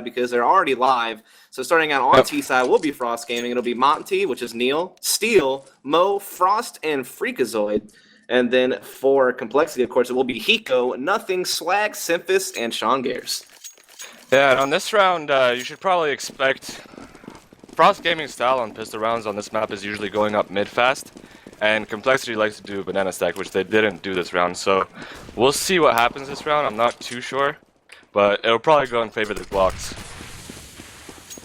because they're already live. So starting out on T side will be Frost Gaming. It'll be Monty, which is Neil, Steel, Mo, Frost, and Freakazoid. And then for compLexity, of course, it will be Hiko, Nothing, Swag, Simphis, and Sean Gares. Yeah, and on this round, you should probably expect Frost Gaming's style on pistol rounds on this map is usually going up mid fast, and compLexity likes to do banana stack, which they didn't do this round. So we'll see what happens this round. I'm not too sure, but it'll probably go in favor of the Glocks.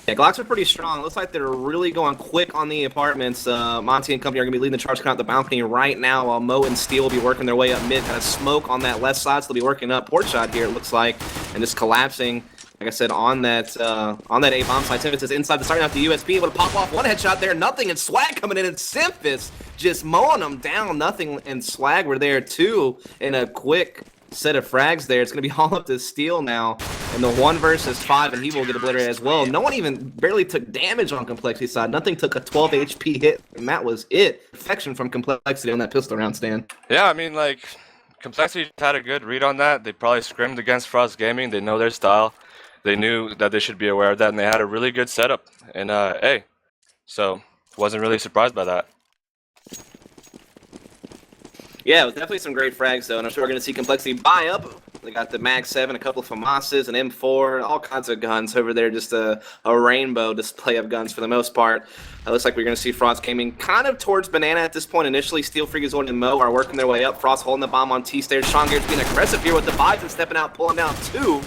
Yeah, Glocks are pretty strong. Looks like they're really going quick on the apartments. Monty and company are going to be leading the charge out the balcony right now, while Mo and Steel will be working their way up mid. Kind of smoke on that left side, so they'll be working up port shot here, it looks like, and just collapsing, like I said, on that A-bomb side. Simphis is inside the starting out the USB, able to pop off one headshot there. Nothing and Swag coming in, and Simphis just mowing them down. Nothing and Swag were there too in a quick set of frags there. It's going to be all up to Steel now, and the 1 versus 5, and he will get obliterated as well. No one even barely took damage on compLexity side. Nothing took a 12 HP hit, and that was it. Perfection from compLexity on that pistol round, Stan. Yeah, I mean, like, compLexity had a good read on that. They probably scrimmed against Frost Gaming. They know their style. They knew that they should be aware of that, and they had a really good setup in A. So, wasn't really surprised by that. Yeah, it was definitely some great frags, though, and I'm sure we're going to see compLexity buy up. They got the Mag 7, a couple of FAMASs, an M4, all kinds of guns over there, just a rainbow display of guns for the most part. It looks like we're going to see Frost Gaming kind of towards Banana at this point. Initially, Steel, Freakazoid, and Mo are working their way up. Frost holding the bomb on T-stairs. Sean Gares being aggressive here with the Bison stepping out, pulling down 2.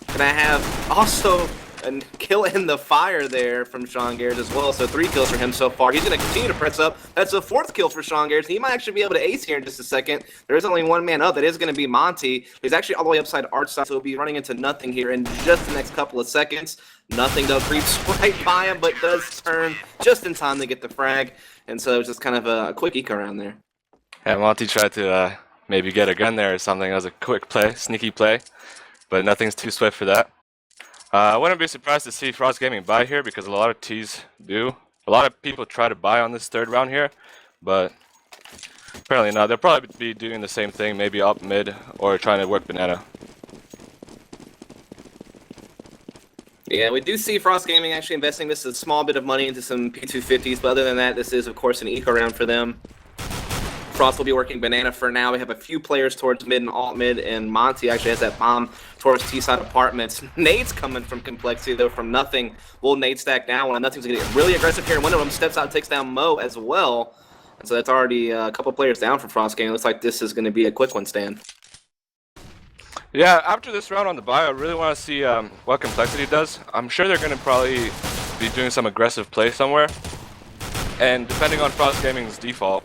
Gonna have also a kill in the fire there from Sean Gares as well, so 3 kills for him so far. He's going to continue to press up. That's the 4th kill for Sean Gares. He might actually be able to ace here in just a second. There is only 1 man up. That is going to be Monty. He's actually all the way upside arch side, so he'll be running into Nothing here in just the next couple of seconds. Nothing, though, creeps right by him, but does turn just in time to get the frag, and so it was just kind of a quick eco around there. Yeah, Monty tried to maybe get a gun there or something. That was a quick play, sneaky play, but Nothing's too swift for that. I wouldn't be surprised to see Frost Gaming buy here because a lot of Ts do. A lot of people try to buy on this 3rd round here, but apparently not. They'll probably be doing the same thing, maybe up mid or trying to work banana. Yeah, we do see Frost Gaming actually investing this a small bit of money into some P250s, but other than that, this is, of course, an eco round for them. Frost will be working banana for now. We have a few players towards mid and alt mid, and Monty actually has that bomb towards T-side apartments. Nade's coming from compLexity, though, from Nothing. Will Nade stack down? Well, Nothing's going to get really aggressive here. One of them steps out and takes down Mo as well. And so that's already a couple players down for Frost Gaming. Looks like this is going to be a quick one, Stan. Yeah, after this round on the buy, I really want to see what compLexity does. I'm sure they're going to probably be doing some aggressive play somewhere. And depending on Frost Gaming's default,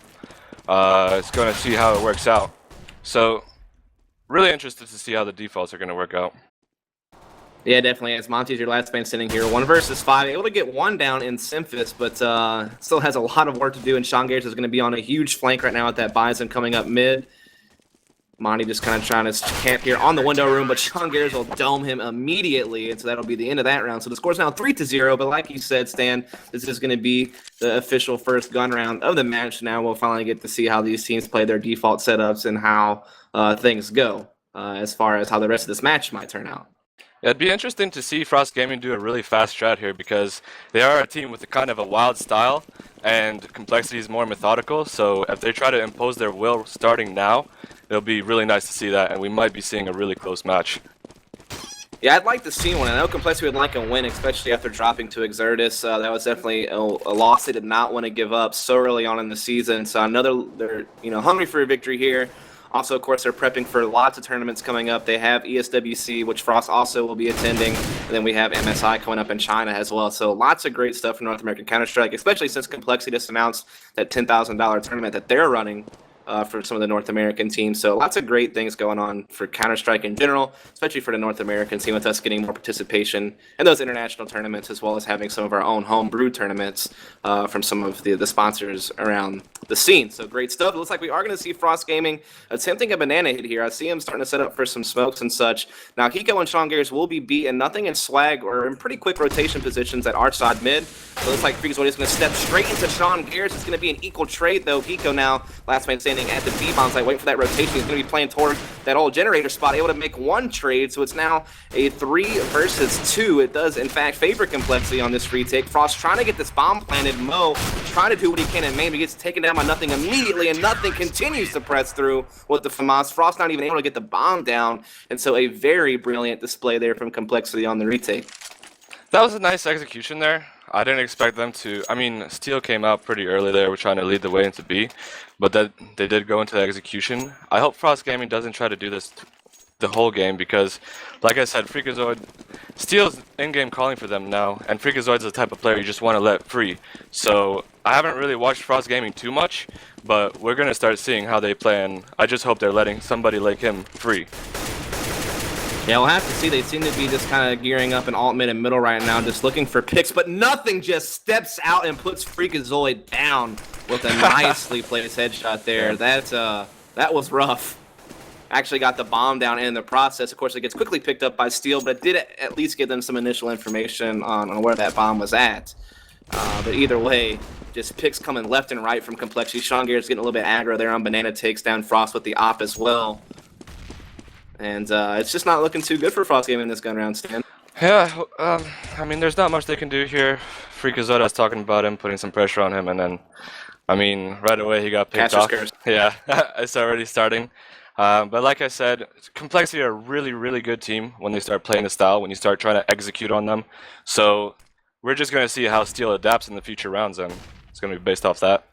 it's going to see how it works out. So, really interested to see how the defaults are going to work out. Yeah, definitely. As Monty's your last man standing here, 1 versus 5, able to get 1 down in Simphis, but still has a lot of work to do. And Sean Gares is going to be on a huge flank right now with that Bison coming up mid. Monty just kind of trying to camp here on the window room, but Sean Gares will dome him immediately, and so that'll be the end of that round. So the score's now 3-0, but like you said, Stan, this is going to be the official first gun round of the match. Now we'll finally get to see how these teams play their default setups and how things go as far as how the rest of this match might turn out. Yeah, it'd be interesting to see Frost Gaming do a really fast strat here because they are a team with a kind of a wild style, and compLexity is more methodical. So if they try to impose their will starting now, it'll be really nice to see that, and we might be seeing a really close match. Yeah, I'd like to see one. I know compLexity would like a win, especially after dropping to Exertus. That was definitely a loss they did not want to give up so early on in the season. So they're hungry for a victory here. Also, of course, they're prepping for lots of tournaments coming up. They have ESWC, which Frost also will be attending. And then we have MSI coming up in China as well. So lots of great stuff for North American Counter-Strike, especially since compLexity just announced that $10,000 tournament that they're running for some of the North American teams. So lots of great things going on for Counter-Strike in general, especially for the North American team, with us getting more participation in those international tournaments, as well as having some of our own home-brewed tournaments from some of the sponsors around the scene. So great stuff. It looks like we are going to see Frost Gaming attempting a banana hit here. I see him starting to set up for some smokes and such. Now, Hiko and Sean Gares will be beat, and Nothing and Swag are in pretty quick rotation positions at arch side mid. So it looks like Freakazoid is going to step straight into Sean Gares. It's going to be an equal trade, though. Hiko now, last man standing, standing at the B-bomb site, waiting for that rotation. He's going to be playing toward that old generator spot, able to make one trade, so it's now a 3 versus 2. It does, in fact, favor compLexity on this retake. Frost trying to get this bomb planted. Mo trying to do what he can in main, but gets taken down by Nothing immediately, and Nothing continues to press through with the FAMAS. Frost not even able to get the bomb down, and so a very brilliant display there from compLexity on the retake. That was a nice execution there. I didn't expect them to. I mean, Steel came out pretty early there. We're trying to lead the way into B, but that they did go into the execution. I hope Frost Gaming doesn't try to do this the whole game because, like I said, Freakazoid, Steel's in-game calling for them now, and Freakazoid's the type of player you just want to let free. So I haven't really watched Frost Gaming too much, but we're gonna start seeing how they play, and I just hope they're letting somebody like him free. Yeah, we'll have to see. They seem to be just kind of gearing up in alt mid and middle right now, just looking for picks, but Nothing just steps out and puts Freakazoid down with a nicely placed headshot there. That was rough. Actually got the bomb down in the process. Of course, it gets quickly picked up by Steel, but it did at least give them some initial information on where that bomb was at. But either way, just picks coming left and right from compLexity. Sean Garrett's getting a little bit aggro there on Banana, takes down Frost with the op as well. And it's just not looking too good for Frost Gaming in this gun round, Stan. Yeah, I mean, there's not much they can do here. Freakazoid was talking about him, putting some pressure on him, and then, I mean, right away he got picked off. Yeah, it's already starting. But like I said, compLexity are a really, really good team when they start playing the style, when you start trying to execute on them. So we're just going to see how Steel adapts in the future rounds, and it's going to be based off that.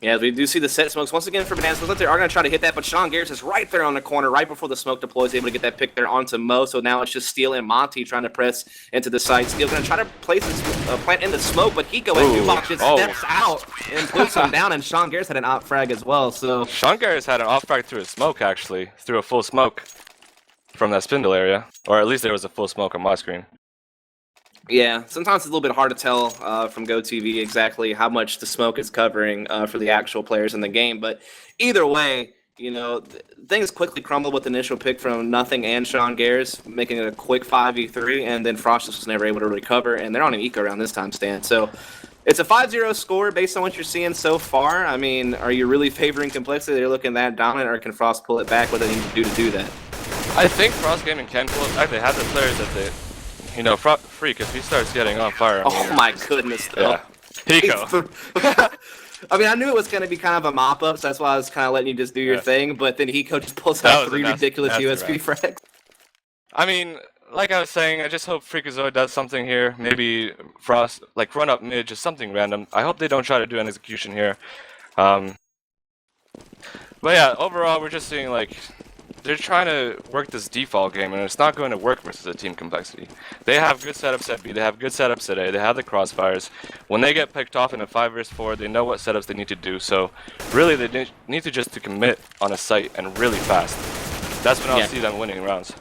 Yeah, we do see the set smokes once again for Banana. Looks like they are going to try to hit that, but Sean Garrett is right there on the corner, right before the smoke deploys, able to get that pick there onto Mo. So now it's just Steel and Monty trying to press into the site. Steel going to try to place his plant in the smoke, but Hiko and Dubach just steps out and puts him down, and Sean Garrett had an op frag as well. So Sean Garrett's had an off frag through a smoke, actually, through a full smoke from that spindle area, or at least there was a full smoke on my screen. Yeah, sometimes it's a little bit hard to tell from GoTV exactly how much the smoke is covering for the actual players in the game. But either way, you know, things quickly crumbled with the initial pick from Nothing and Sean Garrett, making it a quick 5v3, and then Frost just was never able to recover, and they're on an eco round this time, Stan. So it's a 5-0 score based on what you're seeing so far. I mean, are you really favoring compLexity? They're looking that dominant, or can Frost pull it back? What do they need to do that? I think Frost Gaming can pull it back. They have the players that they... You know, Freak, if he starts getting on fire... Oh my goodness, though. Yeah. Hiko. I mean, I knew it was going to be kind of a mop-up, so that's why I was kind of letting you just do your thing, but then Hiko just pulls out 3 ridiculous USP frags. I mean, like I was saying, I just hope Freakazoid does something here. Maybe Frost, like, run up mid, just something random. I hope they don't try to do an execution here. But yeah, overall, we're just seeing, like... They're trying to work this default game, and it's not going to work versus a team compLexity. They have good setups at B, they have good setups at A, they have the crossfires. When they get picked off in a 5 vs 4, they know what setups they need to do, so really they need to just commit on a site and really fast. That's when I'll see them winning rounds.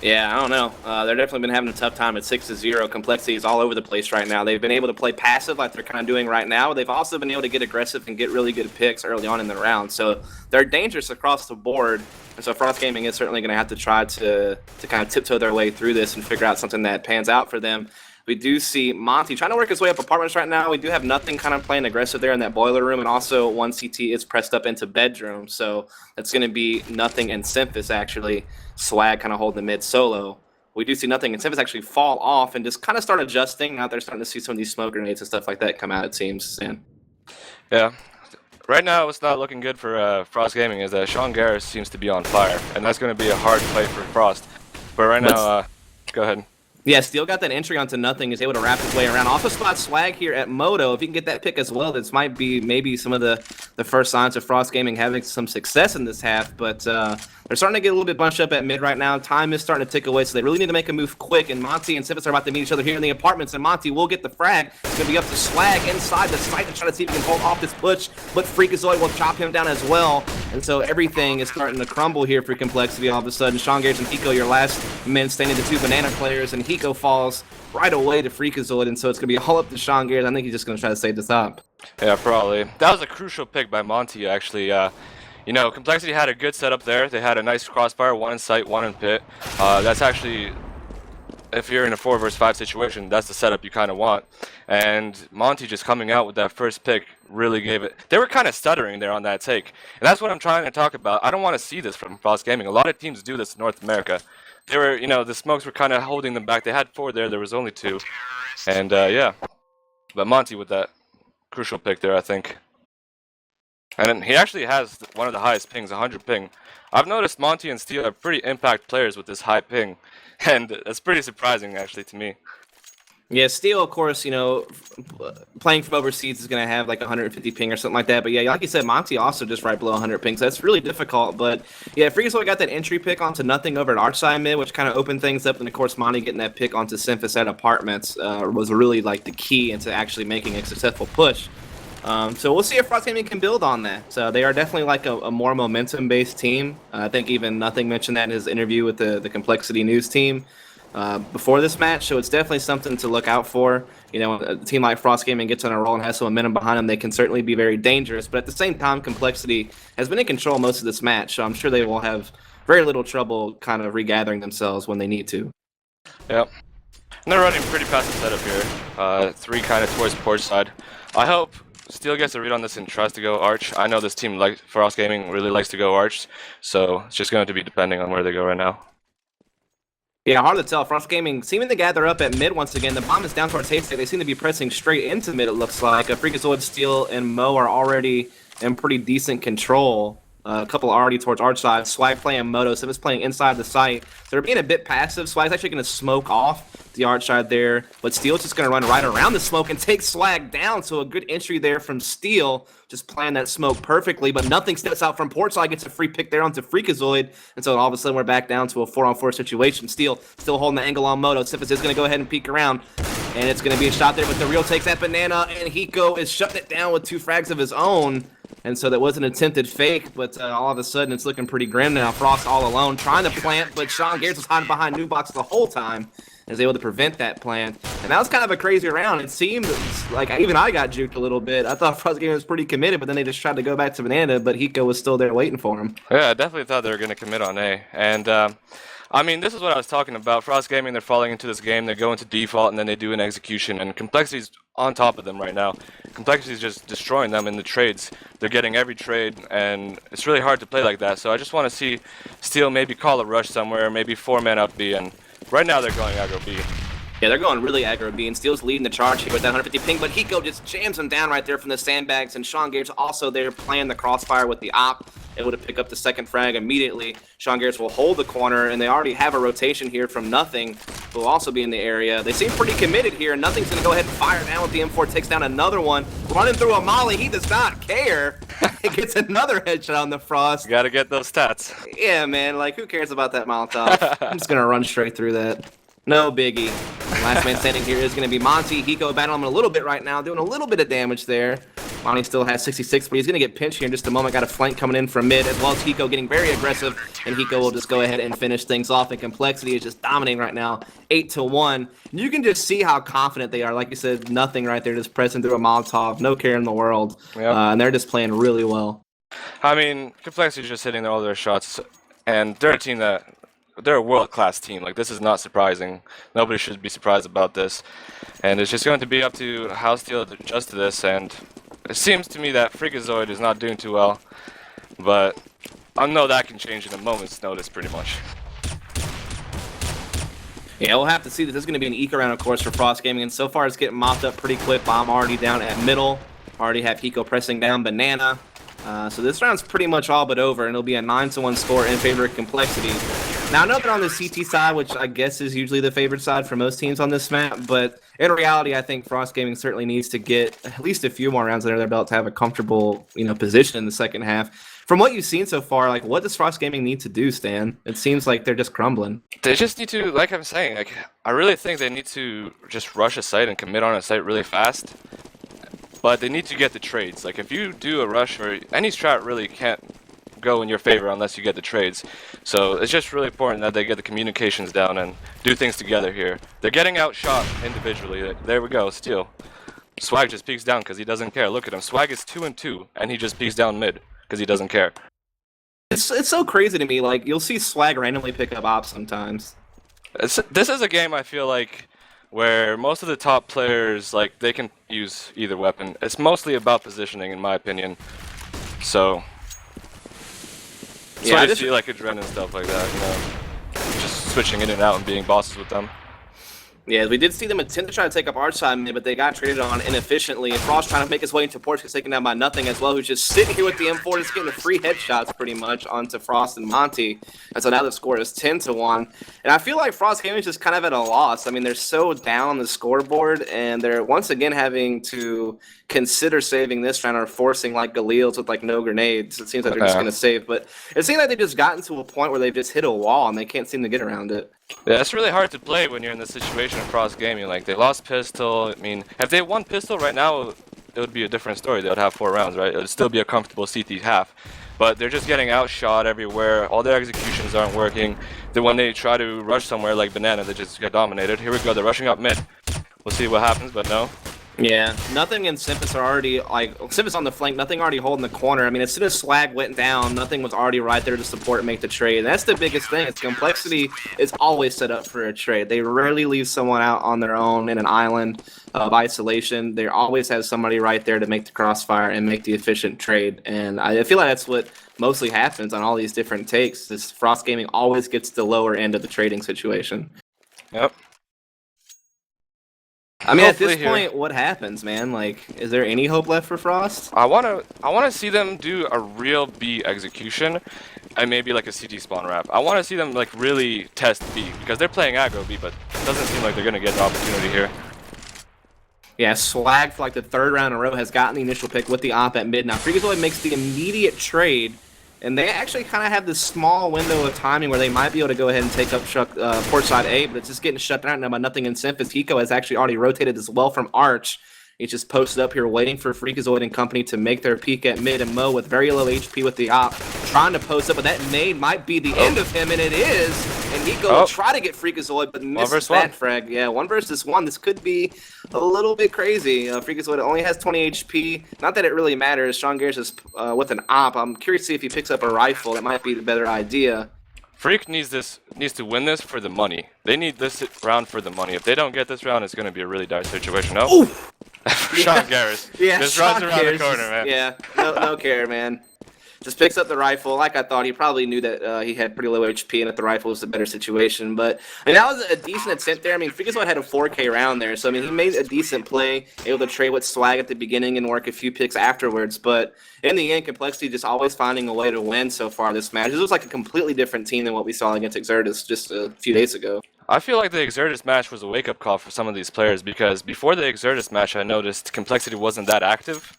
Yeah, I don't know. They're definitely been having a tough time at 6-0. compLexity is all over the place right now. They've been able to play passive like they're kind of doing right now. They've also been able to get aggressive and get really good picks early on in the round. So they're dangerous across the board. And so Frost Gaming is certainly going to have to try to kind of tiptoe their way through this and figure out something that pans out for them. We do see Monty trying to work his way up apartments right now. We do have Nothing kind of playing aggressive there in that boiler room, and also 1CT is pressed up into bedroom. So that's going to be Nothing and Simphis actually. Swag kind of holding the mid solo. We do see Nothing and Simphis actually fall off and just kind of start adjusting. Now they're starting to see some of these smoke grenades and stuff like that come out, it seems. And yeah. Right now, what's not looking good for Frost Gaming is that Sean Garrett seems to be on fire, and that's going to be a hard play for Frost. But right now, go ahead. Yeah, Steel got that entry onto Nothing, is able to wrap his way around. Also spot Swag here at Moto. If he can get that pick as well, this might be maybe some of the first signs of Frost Gaming having some success in this half, but they're starting to get a little bit bunched up at mid right now. Time is starting to tick away, so they really need to make a move quick, and Monty and Simphis are about to meet each other here in the apartments, and Monty will get the frag. It's going to be up to Swag inside the site to try to see if he can hold off this push, but Freakazoid will chop him down as well, and so everything is starting to crumble here for compLexity all of a sudden. Sean Garrett and Hiko, your last men standing, the 2 Banana players, and Hiko falls right away to Freakazoid, and so it's going to be all up to Sean Garrett. I think he's just going to try to save this up. Yeah, probably. That was a crucial pick by Monty, actually. You know, compLexity had a good setup there. They had a nice crossfire, 1 in sight, 1 in pit. That's actually if you're in a 4 versus 5 situation, that's the setup you kind of want. And Monty just coming out with that first pick really gave it. They were kind of stuttering there on that take, and that's what I'm trying to talk about. I don't want to see this from Frost Gaming. A lot of teams do this in North America. They were, the smokes were kind of holding them back. They had 4 there. There was only 2, and yeah. But Monty with that crucial pick there, I think. And he actually has one of the highest pings, 100 ping. I've noticed Monty and Steel are pretty impact players with this high ping, and it's pretty surprising actually to me. Yeah, Steel, of course, playing from overseas is going to have like 150 ping or something like that. But yeah, like you said, Monty also just right below 100 ping, so that's really difficult. But yeah, Freakazoid got that entry pick onto nothing over at Archside mid, which kind of opened things up. And of course, Monty getting that pick onto Simphus at Apartments was really like the key into actually making a successful push. So we'll see if Frost Gaming can build on that. So they are definitely like a more momentum-based team. I think even Nothing mentioned that in his interview with the compLexity News team before this match. So it's definitely something to look out for. A team like Frost Gaming gets on a roll and has some momentum behind them, they can certainly be very dangerous. But at the same time, compLexity has been in control most of this match, so I'm sure they will have very little trouble kind of regathering themselves when they need to. Yep. And they're running pretty passive setup here. 3 kind of towards porch side. I hope Steel gets a read on this and tries to go Arch. I know this team, like Frost Gaming, really likes to go Arch, so it's just going to be depending on where they go right now. Yeah, hard to tell. Frost Gaming seeming to gather up at mid once again. The bomb is down towards Haystack. They seem to be pressing straight into mid, it looks like. Freakazoid, Steel, and Mo are already in pretty decent control. A couple already towards Arch side. Swag playing Moto. Simphus playing inside the site. So they're being a bit passive. Swag's actually going to smoke off the Arch side there. But Steel's just going to run right around the smoke and take Swag down. So a good entry there from Steel. Just playing that smoke perfectly. But Nothing steps out from port side. Gets a free pick there onto Freakazoid. And so all of a sudden we're back down to a 4-on-4 situation. Steel still holding the angle on Moto. Simphus is going to go ahead and peek around. And it's going to be a shot there. But the real takes that banana. And Hiko is shutting it down with 2 frags of his own. And so that was an attempted fake, but all of a sudden it's looking pretty grim now. Frost all alone, trying to plant, but Sean Garrett was hiding behind Newbox the whole time and was able to prevent that plant. And that was kind of a crazy round. It seemed like even I got juked a little bit. I thought Frost Gaming was pretty committed, but then they just tried to go back to Banana, but Hiko was still there waiting for him. Yeah, I definitely thought they were going to commit on A. And I mean, this is what I was talking about. Frost Gaming, they're falling into this game. They go into default, and then they do an execution. And compLexity's on top of them right now. compLexity's just destroying them in the trades. They're getting every trade, and it's really hard to play like that. So I just want to see Steel maybe call a rush somewhere, maybe 4-man up B. And right now they're going aggro B. Yeah, they're going really aggro B, and Steel's leading the charge here with that 150 ping, but Hiko just jams him down right there from the sandbags, and Sean Garrett's also there playing the crossfire with the op, able to pick up the second frag immediately. Sean Garrett's will hold the corner, and they already have a rotation here from Nothing, who will also be in the area. They seem pretty committed here, and Nothing's going to go ahead and fire down with the M4, takes down another one, running through a molly. He does not care. He gets another headshot on the Frost. You got to get those stats. Yeah, man, like, who cares about that Molotov? I'm just going to run straight through that. No biggie. Last man standing here is going to be Monty. Hiko battling him a little bit right now, doing a little bit of damage there. Monty still has 66, but he's going to get pinched here in just a moment. Got a flank coming in from mid, as well as Hiko getting very aggressive, and Hiko will just go ahead and finish things off. And compLexity is just dominating right now, 8-1. You can just see how confident they are. Like you said, Nothing right there, just pressing through a Molotov, no care in the world. Yep. And they're just playing really well. I mean, compLexity is just hitting all their shots, and they're a team that they're a world-class team. Like, this is not surprising. Nobody should be surprised about this. And it's just going to be up to how Steel adjusts to this. And it seems to me that Freakazoid is not doing too well. But I know that can change in a moment's notice, pretty much. Yeah, we'll have to see. This is going to be an eco round, of course, for Frost Gaming. And so far, it's getting mopped up pretty quick. Bomb already down at middle. Already have Hiko pressing down Banana. So this round's pretty much all but over, and it'll be a 9-1 score in favor of compLexity. Now, I know they're on the CT side, which I guess is usually the favored side for most teams on this map, but in reality, I think Frost Gaming certainly needs to get at least a few more rounds under their belt to have a comfortable, position in the second half. From what you've seen so far, like, what does Frost Gaming need to do, Stan? It seems like they're just crumbling. They just need to, like I'm saying, I really think they need to just rush a site and commit on a site really fast. But they need to get the trades. Like, if you do a rush, or any strat really can't go in your favor unless you get the trades. So it's just really important that they get the communications down and do things together here. They're getting outshot individually. There we go, Steel. Swag just peeks down because he doesn't care. Look at him. Swag is 2-2, and he just peeks down mid because he doesn't care. It's so crazy to me. Like, you'll see Swag randomly pick up ops sometimes. This is a game I feel like where most of the top players, like, they can use either weapon. It's mostly about positioning, in my opinion. So, that's Yeah, why I you just see like Adren and stuff like that, you know, just switching in and out and being bosses with them. Yeah, we did see them attempt to try to take up our side mid, but they got traded on inefficiently. And Frost trying to make his way into Porch, gets taken down by nothing as well, who's just sitting here with the M4, just getting the free headshots pretty much onto Frost and Monty. And so now the score is 10-1. And I feel like Frost Gaming is just kind of at a loss. I mean, they're so down on the scoreboard, and they're once again having to consider saving this round or forcing like Galil's with like no grenades. It seems like they're just going to save, but it seems like they just gotten to a point where they've just hit a wall and they can't seem to get around it. Yeah, it's really hard to play when you're in this situation across gaming. Like, they lost pistol. I mean, if they won pistol right now, it would be a different story. They would have 4 rounds, right? It would still be a comfortable CT half. But they're just getting outshot everywhere. All their executions aren't working. Then when they try to rush somewhere like Banana, they just get dominated. Here we go. They're rushing up mid. We'll see what happens, but no. Yeah, nothing and Simpus are already, like, Simpus on the flank, nothing already holding the corner. I mean, as soon as Swag went down, nothing was already right there to support and make the trade. And that's the biggest thing. It's compLexity is always set up for a trade. They rarely leave someone out on their own in an island of isolation. They always have somebody right there to make the crossfire and make the efficient trade. And I feel like that's what mostly happens on all these different takes. This Frost Gaming always gets the lower end of the trading situation. Yep. I mean, at this point, what happens, man? Like, is there any hope left for Frost? I wanna see them do a real B execution, and maybe like a CT spawn wrap. I wanna see them like really test B because they're playing aggro B, but it doesn't seem like they're gonna get the opportunity here. Yeah, Swag for like the 3rd round in a row has gotten the initial pick with the op at mid. Now, Freakazoid makes the immediate trade, and they actually kind of have this small window of timing where they might be able to go ahead and take up port side A, but it's just getting shut down now by nothing in Simphus. Hiko has actually already rotated as well from Arch. He's just posted up here waiting for Freakazoid and company to make their peek at mid, and Mo with very low HP with the op trying to post up, but that nade might be the end of him, and it is. And Hiko will try to get Freakazoid, but misses that frag. Yeah, 1 versus 1. This could be a little bit crazy. Freakazoid only has 20 HP. Not that it really matters. Sean Garris is with an op. I'm curious to see if he picks up a rifle. That might be the better idea. Freak needs to win this for the money. They need this round for the money. If they don't get this round, it's going to be a really dire situation. Oh, Sean Garris. Yeah, this Sean runs around Garris the corner, man. Yeah, no care, man. Just picks up the rifle. Like I thought, he probably knew that he had pretty low HP and that the rifle was a better situation. But I mean, that was a decent attempt there. I mean, Freakazoid had a 4K round there, so I mean, he made a decent play, able to trade with Swag at the beginning and work a few picks afterwards. But in the end, compLexity just always finding a way to win so far this match. This looks like a completely different team than what we saw against Exertus just a few days ago. I feel like the Exertus match was a wake-up call for some of these players because before the Exertus match, I noticed compLexity wasn't that active.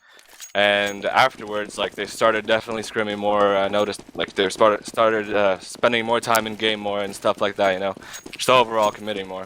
And afterwards, like, they started definitely scrimming more. I noticed, like, they started spending more time in game more and stuff like that, you know. Just overall committing more.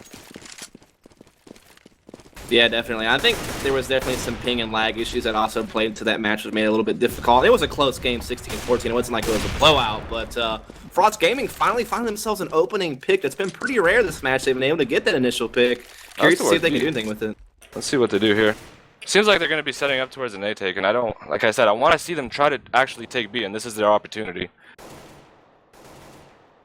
Yeah, definitely. I think there was definitely some ping and lag issues that also played into that match, which made it a little bit difficult. It was a close game, 16-14. It wasn't like it was a blowout, but Frost Gaming finally found themselves an opening pick. That's been pretty rare this match. They've been able to get that initial pick. Curious to see if they can do anything with it. Let's see what they do here. Seems like they're going to be setting up towards an A take, and I don't, like I said, I want to see them try to actually take B, and this is their opportunity.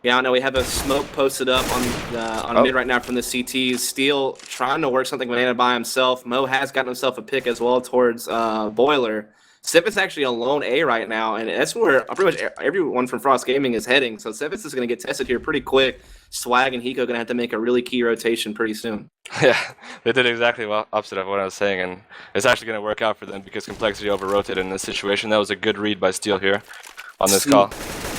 Yeah, I know we have a smoke posted up on mid right now from the CTs. Steel trying to work something Banana by himself. Mo has gotten himself a pick as well towards Boiler. Sip is actually a lone A right now, and that's where pretty much everyone from Frost Gaming is heading. So Sipis is going to get tested here pretty quick. Swag and Hiko going to have to make a really key rotation pretty soon. Yeah, they did exactly opposite of what I was saying, and it's actually going to work out for them because compLexity over-rotated in this situation. That was a good read by Steel here on this call.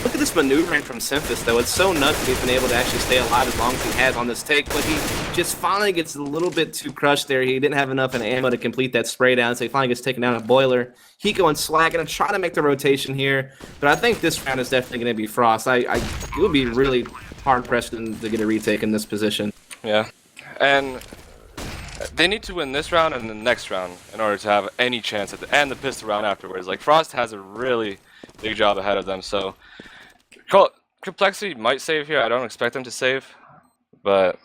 Look at this maneuvering from Simphus, though. It's so nuts that he's been able to actually stay alive as long as he has on this take, but he just finally gets a little bit too crushed there. He didn't have enough ammo to complete that spray down, so he finally gets taken down at Boiler. Hiko and Swag going to try to make the rotation here, but I think this round is definitely going to be Frost. It would be really hard-pressed to get a retake in this position. Yeah, and they need to win this round and the next round in order to have any chance at the pistol round afterwards. Like, Frost has a really big job ahead of them, so compLexity might save here. I don't expect them to save, but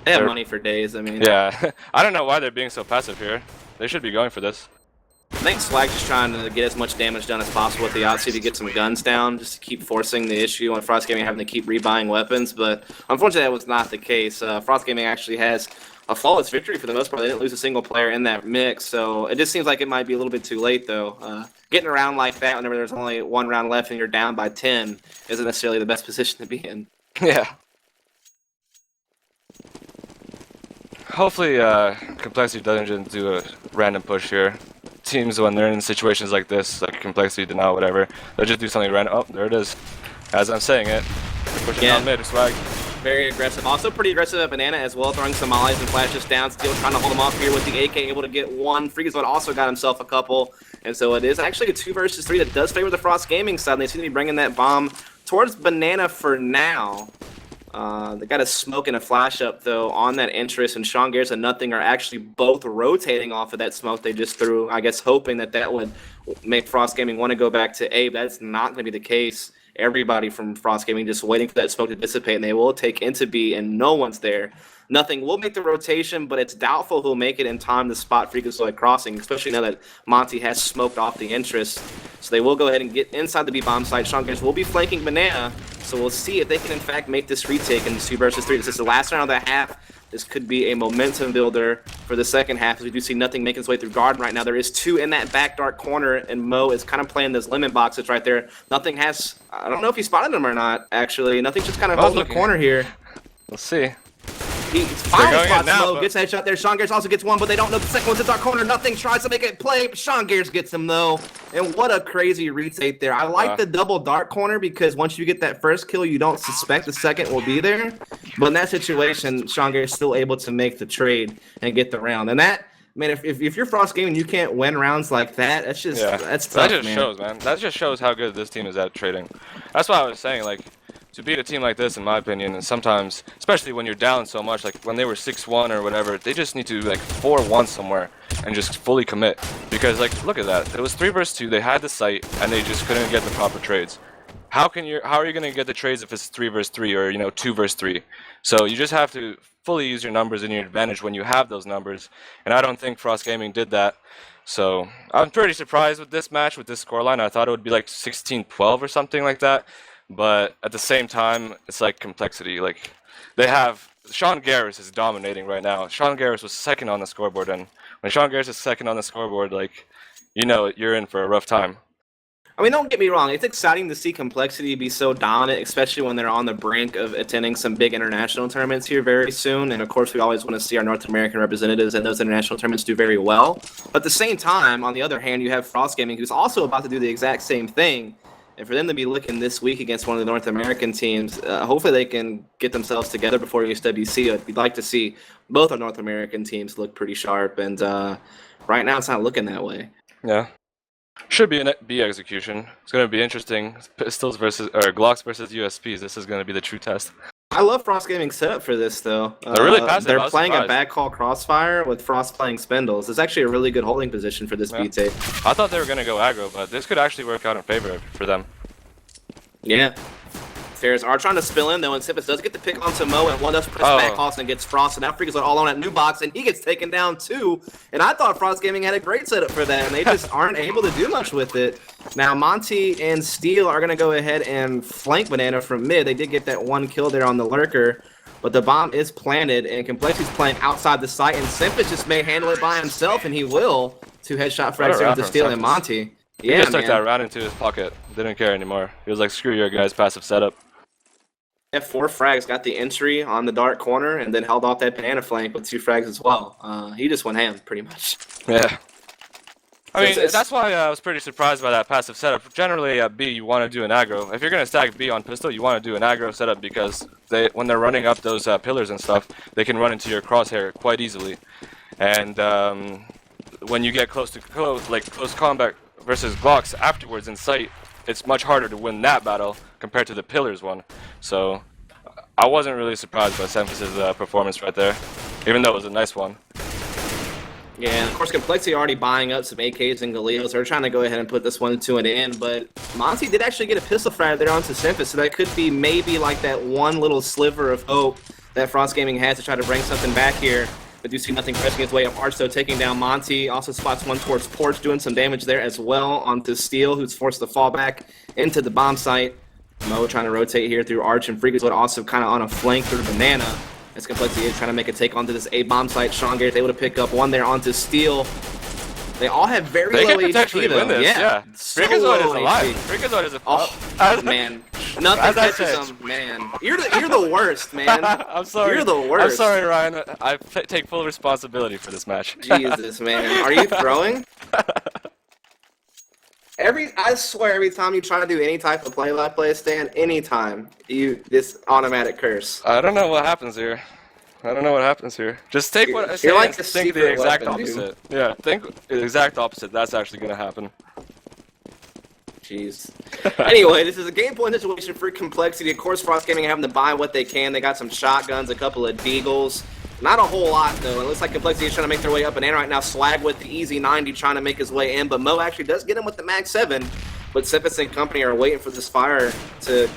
they have money for days. I mean, yeah, I don't know why they're being so passive here. They should be going for this. I think Swag's just trying to get as much damage done as possible with the Yahtzee to get some guns down, just to keep forcing the issue on Frost Gaming having to keep rebuying weapons, but unfortunately that was not the case. Frost Gaming actually has a flawless victory for the most part. They didn't lose a single player in that mix, so it just seems like it might be a little bit too late, though. Getting around like that whenever there's only one round left and you're down by 10 isn't necessarily the best position to be in. Yeah. Hopefully, compLexity doesn't do a random push here. Teams, when they're in situations like this, like compLexity, denial, whatever, they'll just do something random. Oh, there it is. As I'm saying it, pushing down mid, Swag. Very aggressive. Also pretty aggressive at Banana as well, throwing some mollies and flashes down. Still trying to hold him off here with the AK, able to get one. Freakazoid also got himself a couple. And so it is actually a 2 versus 3 that does favor the Frost Gaming side. And they seem to be bringing that bomb towards Banana for now. They got a smoke and a flash up though on that interest, and Sean Garrett and Nothing are actually both rotating off of that smoke they just threw, I guess hoping that that would make Frost Gaming want to go back to A, but that's not going to be the case. Everybody from Frost Gaming just waiting for that smoke to dissipate, and they will take into B, and no one's there. Nothing will make the rotation, but it's doubtful he'll make it in time to spot Freakazoid crossing, especially now that Monty has smoked off the interest. So they will go ahead and get inside the B bomb site. Sean Garrett will be flanking Banana, so we'll see if they can in fact make this retake in 2 versus 3. This is the last round of the half. This could be a momentum builder for the second half, as we do see Nothing making his way through Garden right now. There is 2 in that back dark corner, and Mo is kind of playing those lemon boxes right there. Nothing has, I don't know if he spotted them or not, actually. Nothing's just kind of holding the corner here. We'll see. He finally spots Mo, gets a headshot there. Sean Garrett also gets one, but they don't know the second one's in dark corner. Nothing tries to make it play, but Sean Garrett gets him though. And what a crazy retake there. I like the double dark corner because once you get that first kill, you don't suspect the second will be there. But in that situation, Sean Garrett's still able to make the trade and get the round. And that, man, if you're Frost Gaming, you can't win rounds like that. That's just that's tough, that just shows, man. That just shows how good this team is at trading. That's why I was saying, like, to beat a team like this, in my opinion, and sometimes, especially when you're down so much, like when they were 6-1 or whatever, they just need to like 4-1 somewhere and just fully commit. Because like, look at that. It was 3 versus 2. They had the site and they just couldn't get the proper trades. How are you gonna get the trades if it's 3 versus 3 or 2 versus 3? So you just have to fully use your numbers in your advantage when you have those numbers. And I don't think Frost Gaming did that. So I'm pretty surprised with this match, with this scoreline. I thought it would be like 16-12 or something like that. But at the same time, it's like compLexity. Like, they have Sean Garrett is dominating right now. Sean Garrett was second on the scoreboard, and when Sean Garrett is second on the scoreboard, like, you're in for a rough time. I mean, don't get me wrong. It's exciting to see compLexity be so dominant, especially when they're on the brink of attending some big international tournaments here very soon. And of course, we always want to see our North American representatives in those international tournaments do very well. But at the same time, on the other hand, you have Frost Gaming, who's also about to do the exact same thing. And for them to be looking this week against one of the North American teams, hopefully they can get themselves together before USWC. We'd like to see both our North American teams look pretty sharp, and right now it's not looking that way. Yeah. Should be an B execution. It's going to be interesting. Pistols versus, or Glocks versus USPs. This is going to be the true test. I love Frost Gaming's setup for this, though. They're really passive. They're playing a back call crossfire with Frost playing Spindles. It's actually a really good holding position for this B tape. I thought they were going to go aggro, but this could actually work out in favor for them. Yeah. Stairs are trying to spill in, though, and Simpus does get the pick onto Mo, and one does press back cross and gets Frost, and now Freakazoid all on that new box, and he gets taken down, too. And I thought Frost Gaming had a great setup for that, and they just aren't able to do much with it. Now, Monty and Steel are going to go ahead and flank Banana from mid. They did get that one kill there on the Lurker, but the bomb is planted, and compLexity's playing outside the site, and Simpus just may handle it by himself, and he will. 2 headshot frags there to Steel and Monty. He just took that round into his pocket. Didn't care anymore. He was like, screw your guys' passive setup. F4 frags, got the entry on the dark corner, and then held off that Banana flank with 2 frags as well. He just went ham, pretty much. Yeah. I mean, that's why I was pretty surprised by that passive setup. Generally, at B, you want to do an aggro. If you're going to stack B on pistol, you want to do an aggro setup because when they're running up those pillars and stuff, they can run into your crosshair quite easily. And when you get close combat versus Glocks afterwards in sight, it's much harder to win that battle compared to the pillars one. So I wasn't really surprised by Semphis' performance right there, even though it was a nice one. Yeah, and of course compLexity already buying up some AKs and Galeos. They're trying to go ahead and put this one to an end, but Monty did actually get a pistol frag there onto Semphis, so that could be maybe like that one little sliver of hope that Frost Gaming has to try to bring something back here. But you see nothing pressing his way up Arch, though, taking down Monty. Also spots one towards Porch, doing some damage there as well onto Steel, who's forced to fall back into the bomb site. Mo trying to rotate here through Arch, and Freakazoid also kind of on a flank through Banana. As compLexity is trying to make a take onto this A bomb site. Sean Garrett's able to pick up one there onto Steel. They all have very low HP, though. Win this, yeah. So Freakazoid is low alive. HP. Freakazoid is a Oh, man. Nothing catches him, man. You're the worst, man. I'm sorry. You're the worst. I'm sorry, Ryan. I take full responsibility for this match. Jesus, man. Are you throwing? I swear, every time you try to do any type of play-by-play stand, anytime, this automatic curse. I don't know what happens here. Just take what I say like and the think the secret exact weapon, dude. opposite. Yeah, think the exact opposite. That's actually going to happen. Jeez. Anyway, this is a game point situation for compLexity. Of course, Frost Gaming having to buy what they can. They got some shotguns, a couple of deagles. Not a whole lot, though. It looks like compLexity is trying to make their way up and in right now. Swag with the easy 90 trying to make his way in, but Mo actually does get him with the Mag 7. But Sempus and company are waiting for this fire to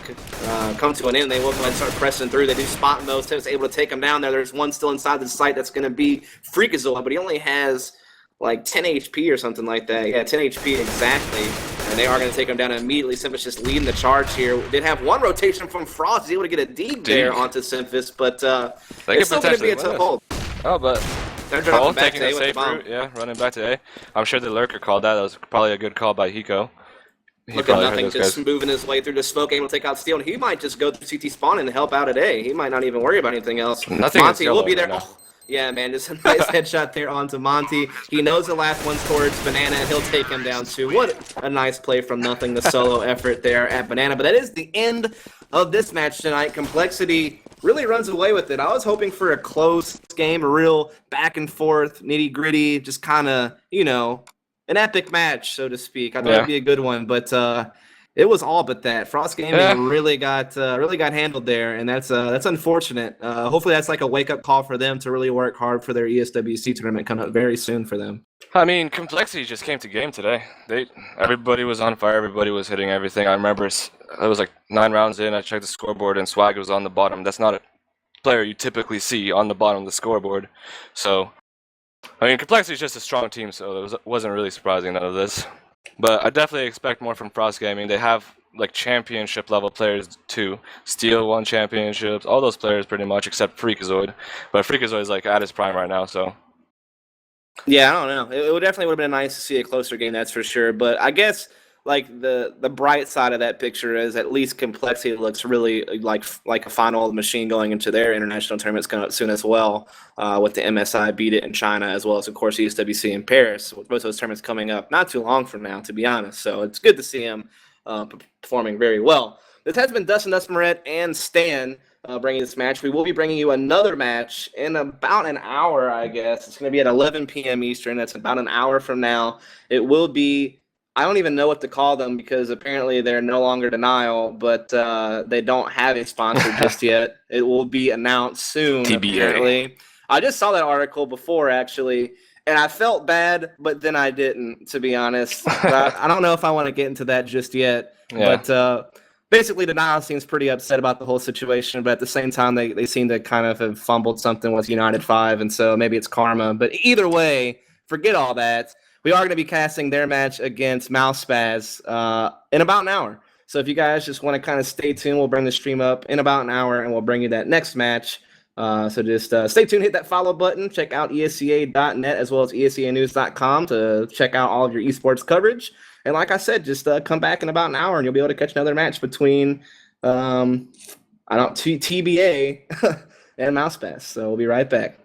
come to an end. They will go ahead and start pressing through. They do spot Mo. Sempus able to take him down there. There's one still inside the site that's going to be Freakazoid, but he only has like 10 HP or something like that. Yeah, 10 HP exactly. And they are going to take him down immediately. Sempus just leading the charge here. Did have one rotation from Frost. He's able to get a deep there onto Sempus, but it's still going to be a tough hold. Oh, but they're Cole dropping back taking to A the with the safe bomb. route. Yeah, running back to A. I'm sure the lurker called that. That was probably a good call by Hiko. He Look at probably heard nothing, those just guys. moving his way through the smoke, able to take out Steel, and he might just go through CT spawn and help out at A. He might not even worry about anything else. Nothing Monty is will be yellow there. right now. Oh, yeah, man, just a nice headshot there onto Monty. He knows the last one's towards Banana, and he'll take him down too. What a nice play from nothing, the solo effort there at Banana. But that is the end of this match tonight. compLexity really runs away with it. I was hoping for a close game, a real back and forth, nitty gritty, just kind of, an epic match, so to speak. I thought it'd be a good one, but it was all but that. Frost Gaming really got handled there, and that's unfortunate. Hopefully, that's like a wake up call for them to really work hard for their ESWC tournament coming up very soon for them. I mean, compLexity just came to game today. Everybody was on fire. Everybody was hitting everything. I remember it was like 9 rounds in. I checked the scoreboard, and Swag was on the bottom. That's not a player you typically see on the bottom of the scoreboard. So, I mean, compLexity is just a strong team, so it wasn't really surprising, none of this. But I definitely expect more from Frost Gaming. They have like championship level players too. Steel won championships, all those players pretty much except Freakazoid. But Freakazoid is like at his prime right now, so. Yeah, I don't know. It definitely would have been nice to see a closer game, that's for sure. But I guess like the bright side of that picture is at least compLexity looks really like a final machine going into their international tournaments coming up soon as well, with the MSI Beat It in China, as well as of course ESWC in Paris, with both those tournaments coming up not too long from now, to be honest. So it's good to see him performing very well. This has been Dustin Dustmaret and Stan bringing this match. We will be bringing you another match in about an hour, I guess. It's going to be at 11 p.m. Eastern. That's about an hour from now. It will be, I don't even know what to call them because apparently they're no longer Denial, but they don't have a sponsor just yet. It will be announced soon, TBA. apparently. I just saw that article before, actually, and I felt bad, but then I didn't, to be honest. But I don't know if I want to get into that just yet. Yeah. But basically, Denial seems pretty upset about the whole situation, but at the same time, they seem to kind of have fumbled something with United 5, and so maybe it's karma. But either way, forget all that. We are going to be casting their match against Mouse Spaz in about an hour. So if you guys just want to kind of stay tuned, we'll bring the stream up in about an hour, and we'll bring you that next match. So just stay tuned, hit that follow button, check out ESEA.net as well as ESEAnews.com to check out all of your esports coverage. And like I said, just come back in about an hour, and you'll be able to catch another match between TBA and Mouse Spaz. So we'll be right back.